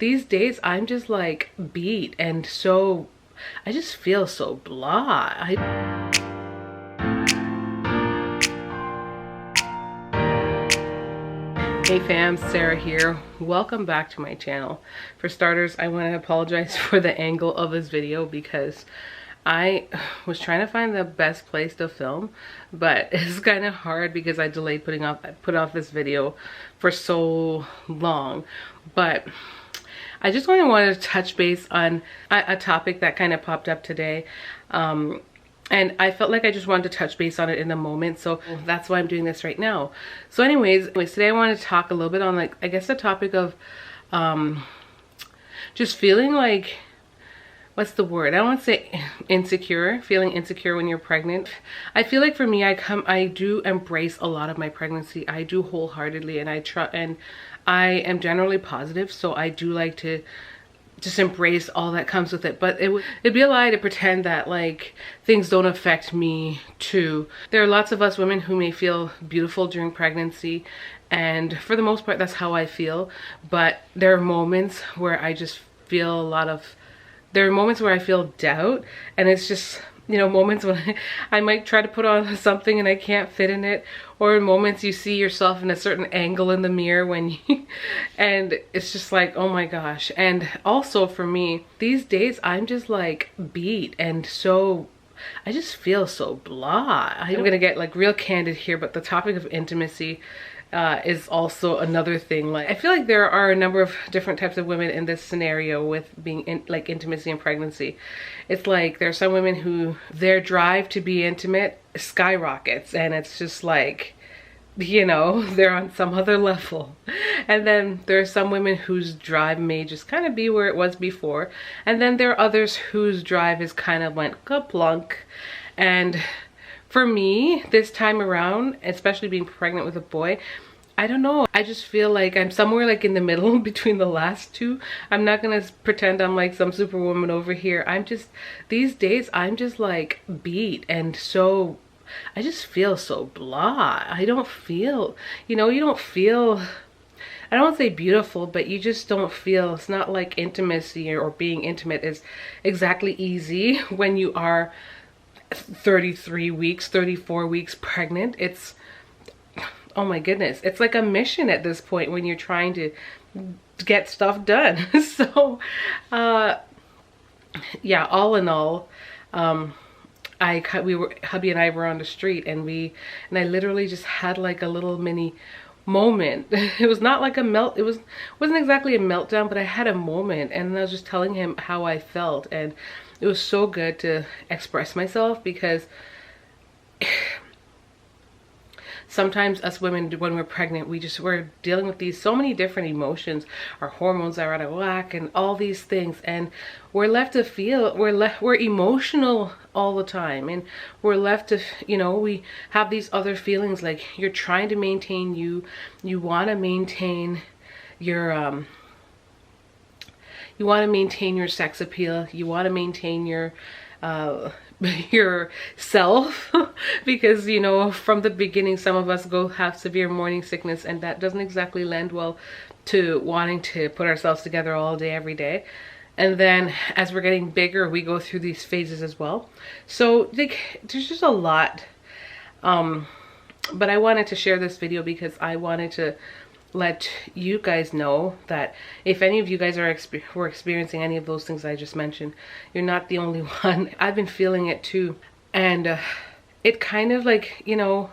These days I'm just like beat and so I just feel so blah. Hey fam, Sarah here. Welcome back to my channel. For starters, I want to apologize for the angle of this video because I was trying to find the best place to film, but it's kind of hard because I delayed put off this video for so long. But I just wanted to touch base on a topic that kind of popped up today. And I felt like I just wanted to touch base on it in the moment, so that's why I'm doing this right now. So anyways, today I want to talk a little bit on, like, I guess the topic of just feeling like, what's the word? I don't want to say insecure, feeling insecure when you're pregnant. I feel like for me, I do embrace a lot of my pregnancy. I do wholeheartedly, and I am generally positive, so I do like to just embrace all that comes with it. But it'd be a lie to pretend that like things don't affect me too. There are lots of us women who may feel beautiful during pregnancy, and for the most part that's how I feel. But there are moments where I just feel there are moments where I feel doubt, and it's just, you know, moments when I might try to put on something and I can't fit in it, or moments you see yourself in a certain angle in the mirror and it's just like, oh my gosh. And also for me, these days I'm just like beat and so I just feel so blah. I'm gonna get like real candid here, but the topic of intimacy is also another thing. Like, I feel like there are a number of different types of women in this scenario with being in like intimacy and pregnancy. It's like there are some women who their drive to be intimate skyrockets, and it's just like, you know, they're on some other level. And then there are some women whose drive may just kind of be where it was before, and then there are others whose drive is kind of went kaplunk. And for me, this time around, especially being pregnant with a boy, I don't know. I just feel like I'm somewhere like in the middle between the last two. I'm not gonna pretend I'm like some superwoman over here. These days, I'm just like beat and so, I just feel so blah. I don't feel, you know, you don't feel, I don't want to say beautiful, but you just don't feel, it's not like intimacy or being intimate is exactly easy when you are 33 weeks, 34 weeks pregnant. It's, oh my goodness, it's like a mission at this point when you're trying to get stuff done. So yeah, all in all, hubby and I were on the street, and I literally just had like a little mini moment. It was not like it wasn't exactly a meltdown, but I had a moment, and I was just telling him how I felt, and it was so good to express myself, because sometimes us women, when we're pregnant, we're dealing with so many different emotions. Our hormones are out of whack and all these things, and we're left to feel, we're emotional all the time, and we're left to, you know, we have these other feelings, like you're trying to maintain you want to maintain your you want to maintain your sex appeal, you want to maintain your self because, you know, from the beginning some of us have severe morning sickness, and that doesn't exactly lend well to wanting to put ourselves together all day every day. And then as we're getting bigger, we go through these phases as well. So like, there's just a lot, but I wanted to share this video because I wanted to let you guys know that if any of you guys were experiencing any of those things I just mentioned, you're not the only one. I've been feeling it too, and it kind of like, you know,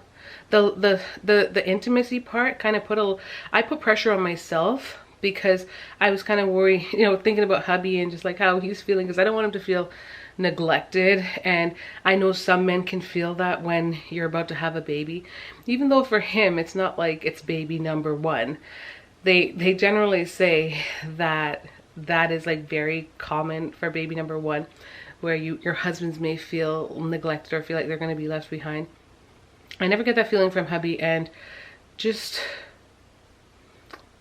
the intimacy part kind of I put pressure on myself, because I was kind of worried, you know, thinking about hubby and just like how he's feeling, because I don't want him to feel neglected. And I know some men can feel that when you're about to have a baby, even though for him it's not like it's baby number one. They generally say that is like very common for baby number one, where your husbands may feel neglected or feel like they're going to be left behind. I never get that feeling from hubby, and just,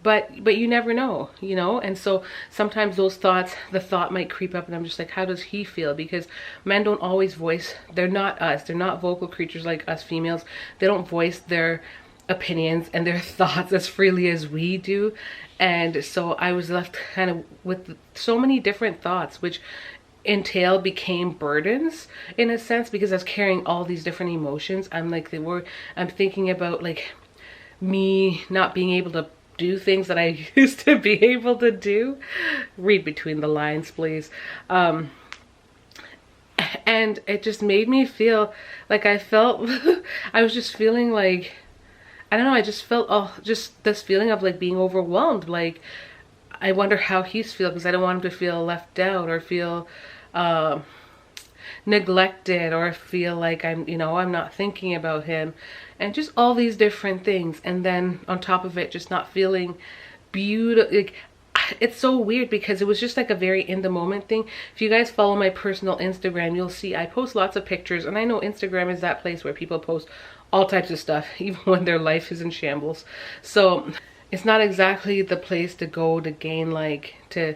but you never know, you know. And so sometimes the thought might creep up, and I'm just like, how does he feel? Because men don't always voice, they're not us, they're not vocal creatures like us females. They don't voice their opinions and their thoughts as freely as we do. And so I was left kind of with so many different thoughts, which entail became burdens in a sense, because I was carrying all these different emotions. I'm thinking about like me not being able to do things that I used to be able to do. Read between the lines, please. And it just made me feel like I was just feeling like, I don't know, I just felt just this feeling of like being overwhelmed. Like, I wonder how he's feeling, because I don't want him to feel left out or feel neglected, or feel like I'm not thinking about him, and just all these different things. And then on top of it, just not feeling beautiful. Like, it's so weird, because it was just like a very in the moment thing. If you guys follow my personal Instagram, you'll see I post lots of pictures, and I know Instagram is that place where people post all types of stuff, even when their life is in shambles. So it's not exactly the place to go to gain, like, to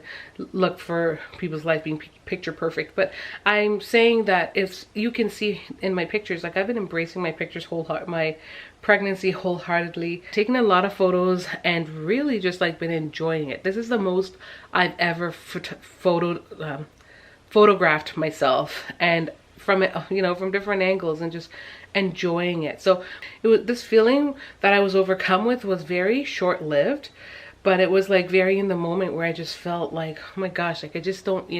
look for people's life being picture perfect. But I'm saying that if you can see in my pictures, like, I've been embracing my pictures my pregnancy wholeheartedly, taking a lot of photos, and really just like been enjoying it. This is the most I've ever photographed myself, and from it, from different angles, and just enjoying it. So this feeling that I was overcome with was very short-lived, but it was like very in the moment, where I just felt like, oh my gosh, like I just don't,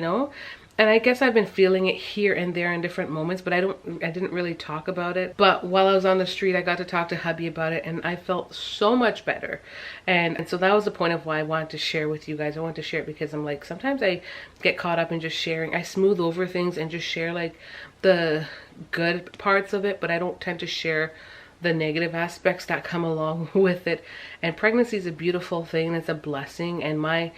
and I guess I've been feeling it here and there in different moments, but I didn't really talk about it. But while I was on the street, I got to talk to hubby about it, and I felt so much better. And so that was the point of why I wanted to share with you guys. I wanted to share it because I'm like, sometimes I get caught up in just sharing. I smooth over things and just share like the good parts of it, but I don't tend to share the negative aspects that come along with it. And pregnancy is a beautiful thing. It's a blessing. And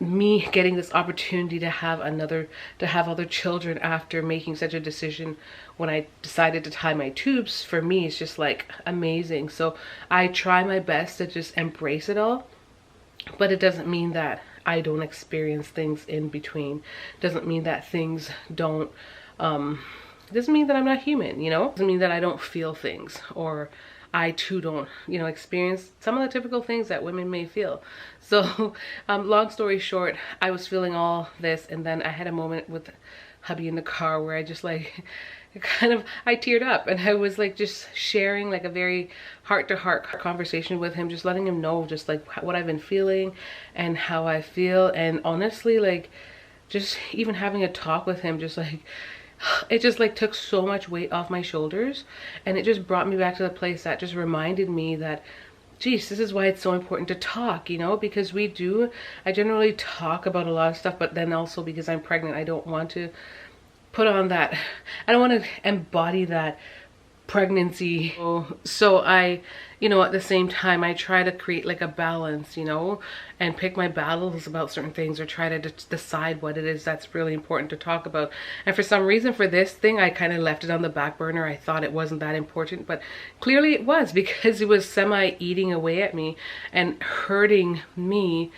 me getting this opportunity to have other children after making such a decision when I decided to tie my tubes, for me, it's just like amazing. So I try my best to just embrace it all, but it doesn't mean that I don't experience things in between. It doesn't mean that things don't it doesn't mean that I'm not human, It doesn't mean that I don't feel things, or I too don't, experience some of the typical things that women may feel. So, long story short, I was feeling all this, and then I had a moment with hubby in the car where I just like, I teared up, and I was like just sharing like a very heart-to-heart conversation with him, just letting him know just like what I've been feeling and how I feel. And honestly, like, just even having a talk with him, just like, it just like took so much weight off my shoulders, and it just brought me back to the place that just reminded me that, geez, this is why it's so important to talk, because I generally talk about a lot of stuff, but then also because I'm pregnant, I don't want to put on that, I don't want to embody that pregnancy. So I, at the same time, I try to create like a balance, and pick my battles about certain things, or try to decide what it is that's really important to talk about. And for some reason, for this thing, I kind of left it on the back burner. I thought it wasn't that important, but clearly it was, because it was eating away at me and hurting me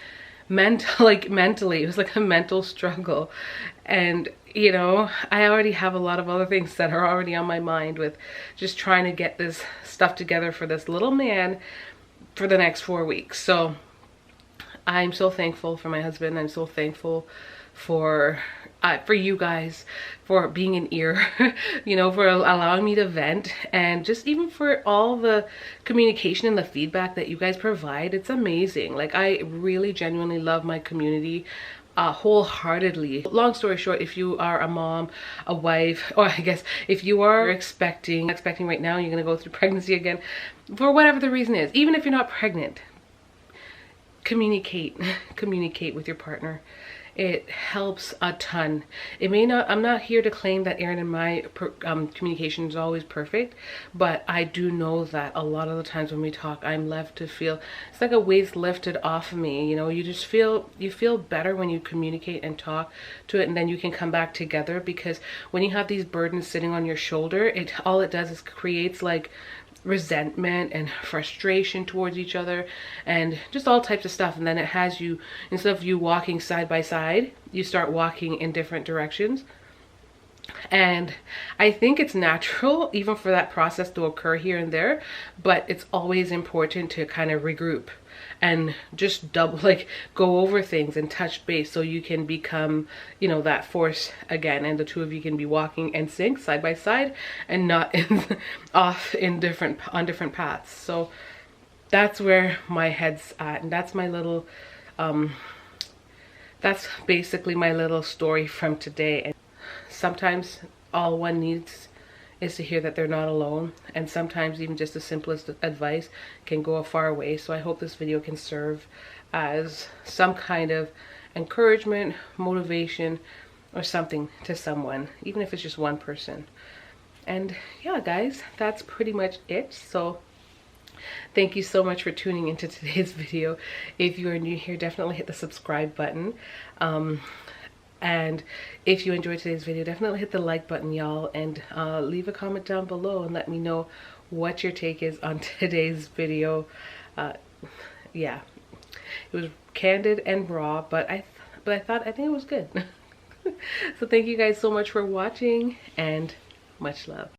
mentally. It was like a mental struggle. And I already have a lot of other things that are already on my mind, with just trying to get this stuff together for this little man for the next 4 weeks. So I'm so thankful for my husband. I'm so thankful for you guys, for being an ear, for allowing me to vent, and just even for all the communication and the feedback that you guys provide. It's amazing. Like, I really genuinely love my community wholeheartedly. Long story short, if you are a mom, a wife, or I guess if you are expecting right now, you're gonna go through pregnancy again, for whatever the reason is, even if you're not pregnant, communicate with your partner. It helps a ton. I'm not here to claim that Erin and my communication is always perfect, but I do know that a lot of the times when we talk, I'm left to feel, it's like a weight's lifted off of me. You feel better when you communicate and talk to it, and then you can come back together. Because when you have these burdens sitting on your shoulder, all it does is creates like resentment and frustration towards each other, and just all types of stuff. And then it has you, instead of you walking side by side, you start walking in different directions. And I think it's natural even for that process to occur here and there, but it's always important to kind of regroup and just like go over things and touch base so you can become, you know, that force again, and the two of you can be walking in sync side by side and not off on different paths. So that's where my head's at, and that's my little that's basically my little story from today. And sometimes all one needs is to hear that they're not alone, and sometimes even just the simplest advice can go a far way. So I hope this video can serve as some kind of encouragement, motivation, or something to someone, even if it's just one person. And yeah, guys, that's pretty much it. So thank you so much for tuning into today's video. If you are new here, definitely hit the subscribe button. And if you enjoyed today's video, definitely hit the like button, y'all, and leave a comment down below and let me know what your take is on today's video. Yeah, it was candid and raw, but I think it was good. So thank you guys so much for watching, and much love.